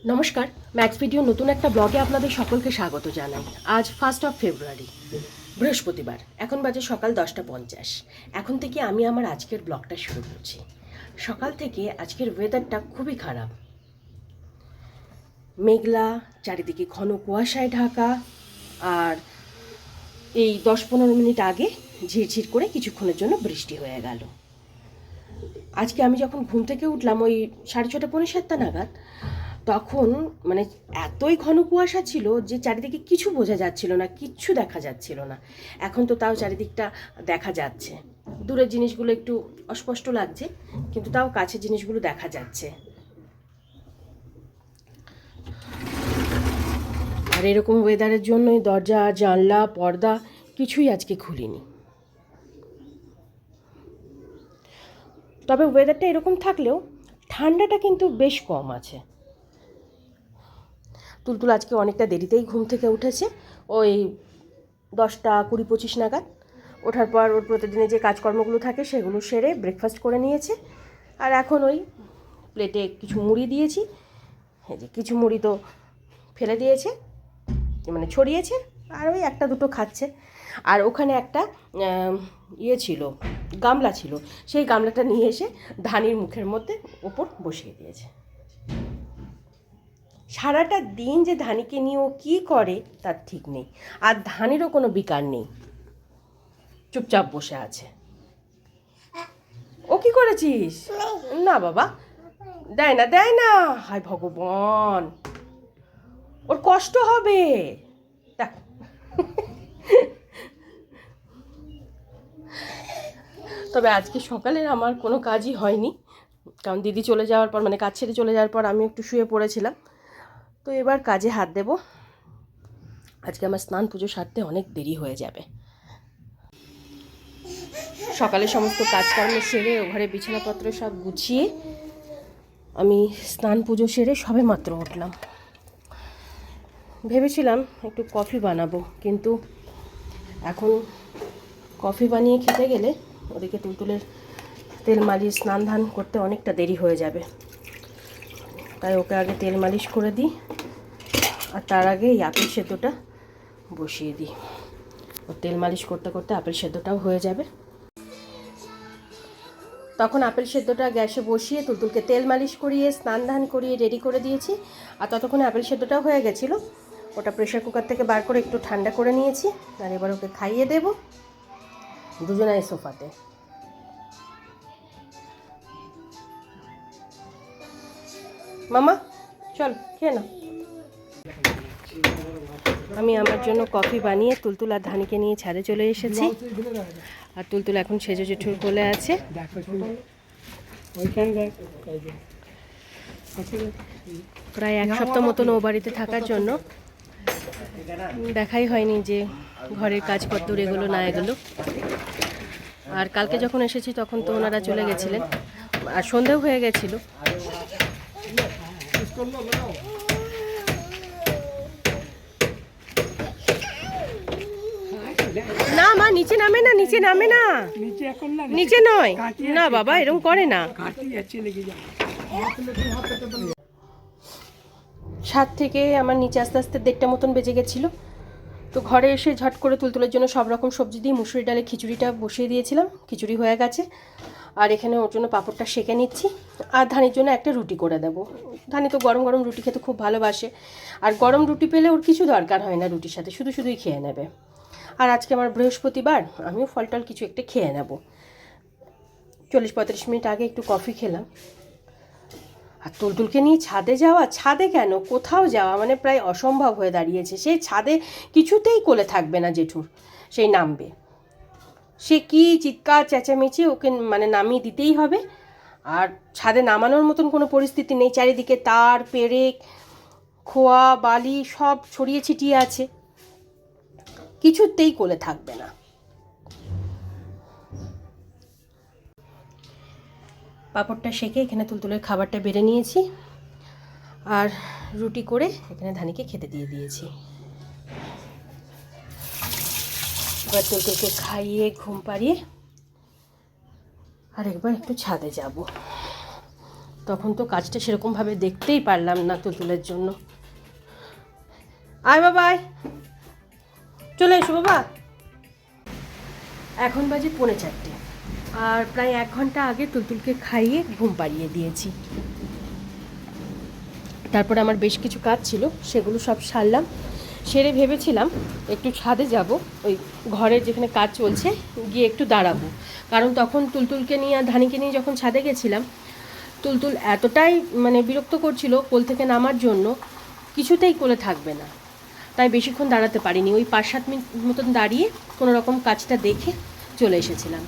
নমস্কার, max video নতুন একটা ব্লগে আপনাদের সকলকে স্বাগত জানাই। আজ 1 ফেব্রুয়ারি, বৃহস্পতিবার। এখন বাজে সকাল 10:50। এখন থেকে আমি আমার আজকের ব্লগটা শুরু করছি। সকাল থেকে আজকের ওয়েদারটা খুবই খারাপ, মেঘলা, চারিদিকে ঘন কুয়াশায় ঢাকা। আর এই 10-15 মিনিট আগে ঝিরঝির করে কিছুক্ষণের জন্য বৃষ্টি হয়ে গেল। আজকে আমি যখন ঘুম থেকে উঠলাম ওই 6:30 পৌনে 7টা নাগাদ, তখন মানে এতই ঘন কুয়াশা ছিল যে চারিদিকে কিছু বোঝা যাচ্ছিল না, কিচ্ছু দেখা যাচ্ছিল না। এখন তো তাও চারিদিকটা দেখা যাচ্ছে, দূরের জিনিসগুলো একটু অস্পষ্ট লাগছে, কিন্তু তাও কাছের জিনিসগুলো দেখা যাচ্ছে। আর এরকম ওয়েদারের জন্যই দরজা, জানলা, পর্দা কিছুই আজকে খুলিনি। তবে ওয়েদারটা এরকম থাকলেও ঠান্ডাটা কিন্তু বেশ কম আছে। তুলতুল আজকে অনেকটা দেরিতেই ঘুম থেকে উঠেছে, ওই 10:20-25 নাগাদ। ওঠার পর ওর প্রতিদিনে যে কাজকর্মগুলো থাকে সেগুলো সেরে ব্রেকফাস্ট করে নিয়েছে। আর এখন ওই প্লেটে কিছু মুড়ি দিয়েছি, এই যে কিছু মুড়ি তো ফেলে দিয়েছে, মানে ছড়িয়েছে, আর ওই একটা দুটো খাচ্ছে। আর ওখানে একটা ছিল, গামলা ছিল, সেই গামলাটা নিয়ে এসে ধানির মুখের মধ্যে ওপর বসিয়ে দিয়েছে। সারাটা দিন যে ধানিকে নিয়ে ও কী করে তার ঠিক নেই। আর ধানিরও কোনো বিকার নেই, চুপচাপ বসে আছে। ও কি করেছিস? না বাবা, দেয় না, দেয় না। হায় ভগবান, ওর কষ্ট হবে। দেখ, তবে আজকে সকালে আমার কোনো কাজই হয়নি, কারণ দিদি চলে যাওয়ার পর, মানে কাজ ছেড়ে চলে যাওয়ার পর আমি একটু শুয়ে পড়েছিলাম। তো এবার কাজে হাত দেব। আজকে আমার স্নান পুজো সারতে অনেক দেরি হয়ে যাবে। সকালে সমস্ত কাজকর্ম সেরে ঘরে বিছানাপত্র সব গুছিয়ে আমি স্নান পুজো সেরে সবে মাত্র উঠলাম। ভেবেছিলাম একটু কফি বানাবো, কিন্তু এখন কফি বানিয়ে খেতে গেলে ওদিকে তুলতুলের তেল মালিশ, স্নান ধান করতে অনেকটা দেরি হয়ে যাবে। তাই ওকে আগে তেল মালিশ করে দিই, আর তার আগে এই আপেল সেদ্ধটা বসিয়ে দিই। ও তেল মালিশ করতে করতে আপেল সেদ্ধটাও হয়ে যাবে। তখন আপেল সেদ্ধটা গ্যাসে বসিয়ে তুলতুলকে তেল মালিশ করিয়ে স্নান ধান করিয়ে রেডি করে দিয়েছি। আর ততক্ষণে আপেল সেদ্ধটাও হয়ে গেছিলো। ওটা প্রেশার কুকার থেকে বার করে একটু ঠান্ডা করে নিয়েছি। আর এবার ওকে খাইয়ে দেব, দুজনাই সোফাতে। মামা চল খেয়ে নাও। আমি আমার জন্য কফি বানিয়ে তুলতুল আর ধানিকে নিয়ে ছাদে চলে এসেছি। আর তুলতুল এখন সেজে জেঠুর কোলে আছে। প্রায় 1 সপ্তাহ মতন ও বাড়িতে থাকার জন্য দেখাই হয়নি যে ঘরের কাজ কতদূর এগুলো না এগুলো। আর কালকে যখন এসেছি তখন তো ওনারা চলে গেছিলেন, আর সন্ধেও হয়ে গেছিল। না মা, নিচে নামে না, নিচে নামে না, নিচে নয় না বাবা, এরকম করে না। ছাদ থেকে আমার নিচে আস্তে আস্তে 1:30 মতন বেজে গেছিলো। তো ঘরে এসে ঝট করে তুলতুলের জন্য সব রকম সবজি দিয়ে মুসুরি ডালে খিচুড়িটা বসিয়ে দিয়েছিলাম। খিচুড়ি হয়ে গেছে। আর এখানে ওর জন্য পাঁপড়টা সেঁকে নিচ্ছি, আর ধানির জন্য একটা রুটি করে দেবো। ধানি তো গরম গরম রুটি খেতে খুব ভালোবাসে, আর গরম রুটি পেলে ওর কিছু দরকার হয় না রুটির সাথে, শুধু শুধুই খেয়ে নেবে। আর আজকে আমার বৃহস্পতিবার, আমিও ফল টল কিছু একটা খেয়ে নেব। 40-35 মিনিট আগে একটু কফি খেলাম। আর তুলতুলকে নিয়ে ছাদে যাওয়া, ছাদে কেন, কোথাও যাওয়া মানে প্রায় অসম্ভব হয়ে দাঁড়িয়েছে। সেই ছাদে কিছুতেই কোলে থাকবে না জেঠুর, সেই নামবে। সে কি চিৎকার চেঁচামেচি, ওকে মানে নামিয়ে দিতেই হবে। আর ছাদে নামানোর মতন কোনো পরিস্থিতি নেই, চারিদিকে তার, পেরেক, খোয়া, বালি সব ছড়িয়ে ছিটিয়ে আছে, কিছুতেই কোলে থাকবে না। পাঁপড়টা সেঁকে এখানে তুলতুলের খাবারটা বেড়ে নিয়েছি, আর রুটি করে এখানে ধানিকে খেতে দিয়ে দিয়েছি। এবার তুলতুলকে খাইয়ে ঘুম পাড়িয়ে আরেকবার একটু ছাদে যাব। তখন তো কাজটা সেরকমভাবে দেখতেই পারলাম না তুলতুলের জন্য। আয় বাবা আয়, চলে এসো বাবা। এখন বাজে 3:45 আর প্রায় 1 ঘন্টা আগে তুলতুলকে খাইয়ে ঘুম পাড়িয়ে দিয়েছি। তারপরে আমার বেশ কিছু কাজ ছিল, সেগুলো সব সারলাম। সেরে ভেবেছিলাম একটু ছাদে যাব, ওই ঘরের যেখানে কাজ চলছে গিয়ে একটু দাঁড়াবো। কারণ তখন তুলতুলকে নিয়ে আর ধানিকে নিয়ে যখন ছাদে গেছিলাম, তুলতুল এতটাই মানে বিরক্ত করছিল কোল থেকে নামার জন্য, কিছুতেই কোলে থাকবে না। তাই বেশিক্ষণ দাঁড়াতে পারিনি, ওই 5-7 মিনিট মতন দাঁড়িয়ে কোনো রকম কাজটা দেখে চলে এসেছিলাম।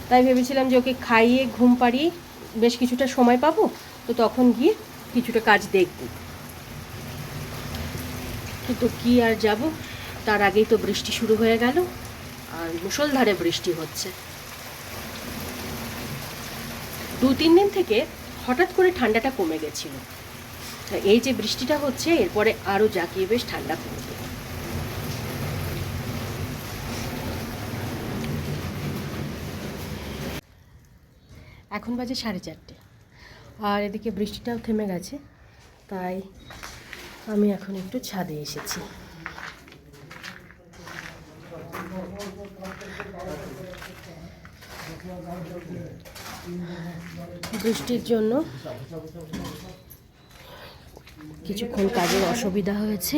তাই ভেবেছিলাম যে ওকে খাইয়ে ঘুম পাড়িয়ে বেশ কিছুটা সময় পাবো, তো তখন গিয়ে কিছুটা কাজ দেখব। কিন্তু কি আর যাব, তার আগেই তো বৃষ্টি শুরু হয়ে গেল, আর মুষলধারে বৃষ্টি হচ্ছে। 2-3 দিন থেকে হঠাৎ করে ঠান্ডাটা কমে গেছিল। এই যে বৃষ্টিটা হচ্ছে, এরপরে আরও জাঁকিয়ে বেশ ঠান্ডা পড়বে। এখন বাজে 4:30 আর এদিকে বৃষ্টিটাও থেমে গেছে, তাই আমি এখন একটু ছাদে এসেছি। বৃষ্টির জন্য কিছুক্ষণ কাজের অসুবিধা হয়েছে।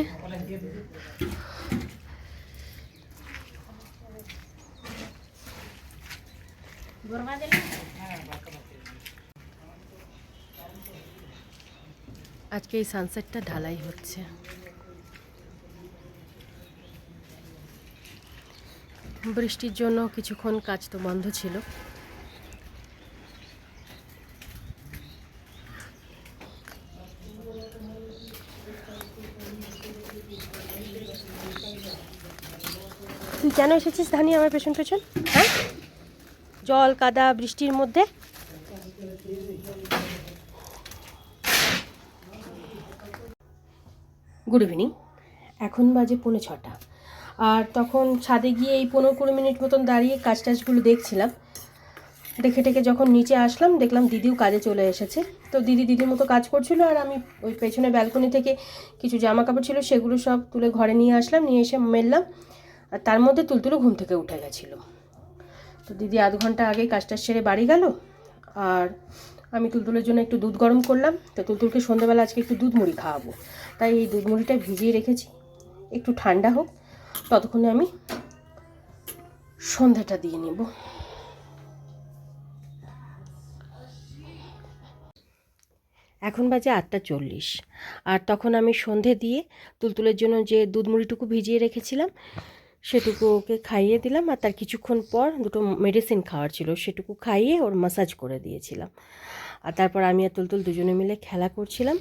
আজকে এই সানসেটটা ঢালাই হচ্ছে। বৃষ্টির জন্য কিছুক্ষণ কাজ তো বন্ধ ছিল। তুই কেন এসেছিস ধানি আমার পেছন পেছন? হ্যাঁ, জল কাদা বৃষ্টির মধ্যে। Good evening. এখন বাজে 5:45 আর তখন ছাদে গিয়ে এই 15-20 মিনিট মতন দাঁড়িয়ে কাজ টাজগুলো দেখছিলাম। দেখে টেকে যখন নিচে আসলাম, দেখলাম দিদিও কাজে চলে এসেছে। তো দিদির মতো কাজ করছিল, আর আমি ওই পেছনে ব্যালকনি থেকে কিছু জামা কাপড় ছিল সেগুলো সব তুলে ঘরে নিয়ে আসলাম, নিয়ে এসে মেললাম। আর তার মধ্যে তুলতুলও ঘুম থেকে উঠে গেছিলো। তো দিদি আধ ঘন্টা আগেই কাজটা সেরে বাড়ি গেল, আর আমি তুলতুলের জন্য একটু দুধ গরম করলাম। তো তুলতুলকে সন্ধ্যাবেলা আজকে একটু দুধ মুড়ি খাওয়াবো, তাই এই দুধ মুড়িটা ভিজিয়ে রেখেছি, একটু ঠান্ডা হোক, ততক্ষণে আমি সন্ধ্যাটা দিয়ে নেব। এখন বাজে 8:40 আর তখন আমি সন্ধে দিয়ে তুলতুলের জন্য যে দুধ মুড়িটুকু ভিজিয়ে রেখেছিলাম সেটুকু ওকে খাইয়ে দিলাম। আর তার কিছুক্ষণ পর দুটো মেডিসিন খাওয়ার ছিল, সেটুকু খাইয়ে ওর ম্যাসাজ করে দিয়েছিলাম। আর তারপর আমি আর তুলতুল দুজনে মিলে খেলা করছিলাম।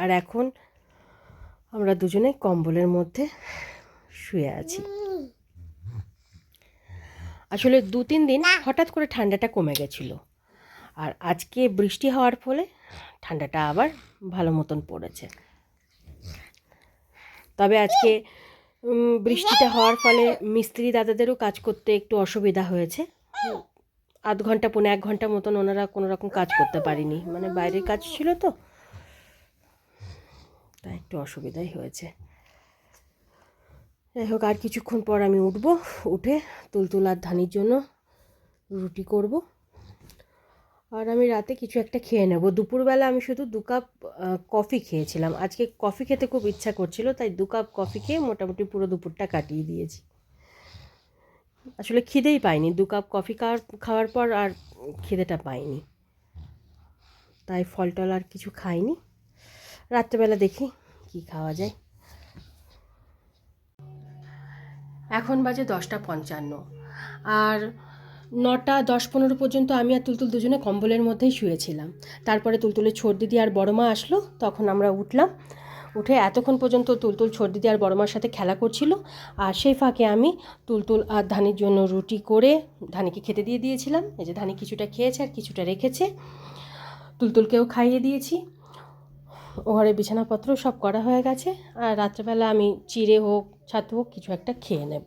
আর এখন আমরা দুজনে কম্বলের মধ্যে শুয়ে আছি। আসলে 2-3 দিন হঠাৎ করে ঠান্ডাটা কমে গেছিলো, আর আজকে বৃষ্টি হওয়ার ফলে ঠান্ডাটা আবার ভালো মতন পড়েছে। তবে আজকে বৃষ্টিটা হওয়ার ফলে মিস্ত্রি দাদাদেরও কাজ করতে একটু অসুবিধা হয়েছে। আধ ঘন্টা 1 ঘন্টা মতন ওনারা কোনো রকম কাজ করতে পারেনি, মানে বাইরের কাজ ছিল তো, তাই একটু অসুবিধাই হয়েছে। যাই হোক, আর কিছুক্ষণ পর আমি উঠে তুলতুল আর ধানির জন্য রুটি করব, আর আমি রাতে কিছু একটা খেয়ে নেব। দুপুরবেলা আমি শুধু 2 কাপ কফি খেয়েছিলাম, আজকে কফি খেতে খুব ইচ্ছা করছিল, তাই 2 কাপ কফি খেয়ে মোটামুটি পুরো দুপুরটা কাটিয়ে দিয়েছি। আসলে খিদেই পাইনি, 2 কাপ কফি খাওয়ার পর আর খিদেটা পাইনি, তাই ফল টল আর কিছু খাইনি। রাত্রেবেলা দেখি কি খাওয়া যায়। এখন বাজে 10:55 আর 9:10-15 পর্যন্ত আমি আর তুলতুল দুজনে কম্বলের মধ্যেই শুয়েছিলাম। তারপরে তুলতুলের ছোট দিদি আর বড় মা আসলো, তখন আমরা উঠলাম। উঠে এতক্ষণ পর্যন্ত তুলতুল ছোট দিদি আর বড় মার সাথে খেলা করছিল, আর সেই ফাঁকে আমি তুলতুল আর ধানির জন্য রুটি করে ধানিকে খেতে দিয়ে দিয়েছিলাম। এই যে ধানি কিছুটা খেয়েছে আর কিছুটা রেখেছে, তুলতুলকেও খাইয়ে দিয়েছি। ঘরে বিছানাপত্র সব করা হয়ে গেছে, আর রাত্রেবেলা আমি চিড়ে হোক ছাতু হোক কিছু একটা খেয়ে নেব।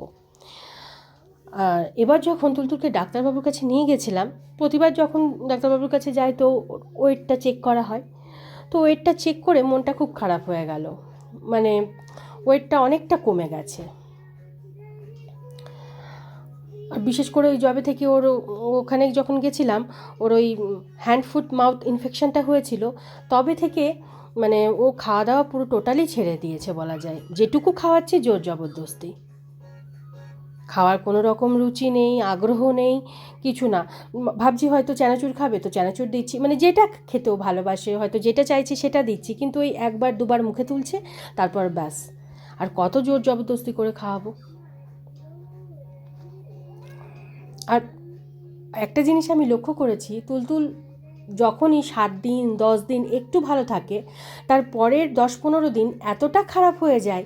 আর এবার যখন তুলতুলকে ডাক্তারবাবুর কাছে নিয়ে গেছিলাম, প্রতিবার যখন ডাক্তারবাবুর কাছে যাই তো ওয়েটটা চেক করা হয়, তো ওয়েটটা চেক করে মনটা খুব খারাপ হয়ে গেল। মানে ওয়েটটা অনেকটা কমে গেছে। আর বিশেষ করে ওই জবে থেকে ওখানে যখন গেছিলাম, ওর ওই হ্যান্ড ফুট মাউথ ইনফেকশনটা হয়েছিল, তবে থেকে মানে ও খাওয়া দাওয়া পুরো টোটালি ছেড়ে দিয়েছে বলা যায়। যেটুকু খাওয়াচ্ছে জোর জবরদস্তি, খাওয়ার কোনো রকম রুচি নেই, আগ্রহ নেই, কিছু না। ভাবছি হয়তো চানাচুর খাবে তো চানাচুর দিচ্ছি, মানে যেটা খেতেও ভালোবাসে হয়তো যেটা চাইছে সেটা দিচ্ছি, কিন্তু ওই একবার দুবার মুখে তুলছে, তারপর ব্যাস। আর কত জোর জবরদস্তি করে খাওয়াবো। আর একটা জিনিস আমি লক্ষ্য করেছি, তুলতুল যখনই 7 দিন 10 দিন একটু ভালো থাকে, তার পরের 10-15 দিন এতটা খারাপ হয়ে যায়,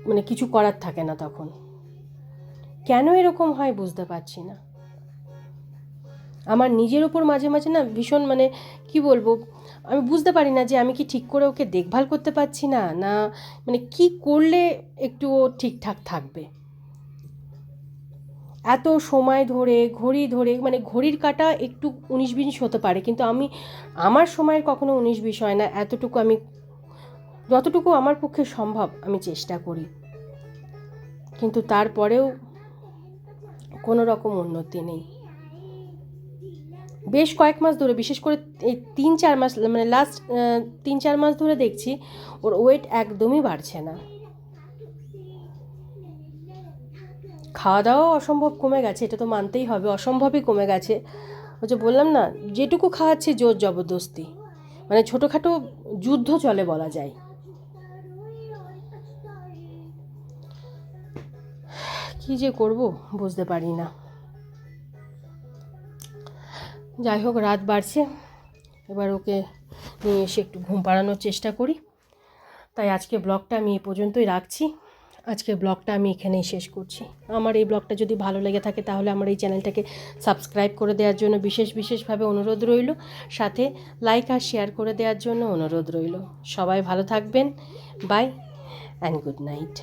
মানে কিছু করার থাকে না তখন। কেন এরকম হয় বুঝতে পারছি না। আমার নিজের ওপর মাঝে মাঝে না ভীষণ মানে কি বলবো, আমি বুঝতে পারি না যে আমি কি ঠিক করে ওকে দেখভাল করতে পারছি না, না মানে কি করলে একটু ও ঠিকঠাক থাকবে। এত সময় ধরে ঘড়ি ধরে, মানে ঘড়ির কাঁটা একটু 19-20 হতে পারে, কিন্তু আমার সময়ের কখনো 19-20 হয় না। এতটুকু আমি যতটুকু আমার পক্ষে সম্ভব আমি চেষ্টা করি, কিন্তু তারপরেও কোনো রকম উন্নতি নেই। বেশ কয়েক মাস ধরে, বিশেষ করে এই 3-4 মাস, মানে লাস্ট 3-4 মাস ধরে দেখছি ওর ওয়েট একদমই বাড়ছে না। খাওয়া দাওয়াও অসম্ভব কমে গেছে, এটা তো মানতেই হবে, অসম্ভবই কমে গেছে। ওই যে বললাম না, যেটুকু খাওয়াচ্ছে জোর জবরদস্তি, মানে ছোটোখাটো যুদ্ধ চলে বলা যায়। কী যে করব বুঝতে পারি না। যাই হোক, রাত বাড়ছে, এবার ওকে নিয়ে এসে একটু ঘুম পাড়ানোর চেষ্টা করি। তাই আজকে ব্লগটা আমি এই পর্যন্তই রাখছি। আজকের ব্লগটা আমি এখানেই শেষ করছি। আমার এই ব্লগটা যদি ভালো লেগে থাকে তাহলে আমার এই চ্যানেলটাকে সাবস্ক্রাইব করে দেওয়ার জন্য বিশেষভাবে অনুরোধ রইল, সাথে লাইক আর শেয়ার করে দেওয়ার জন্য অনুরোধ রইল। সবাই ভালো থাকবেন। Bye and good night.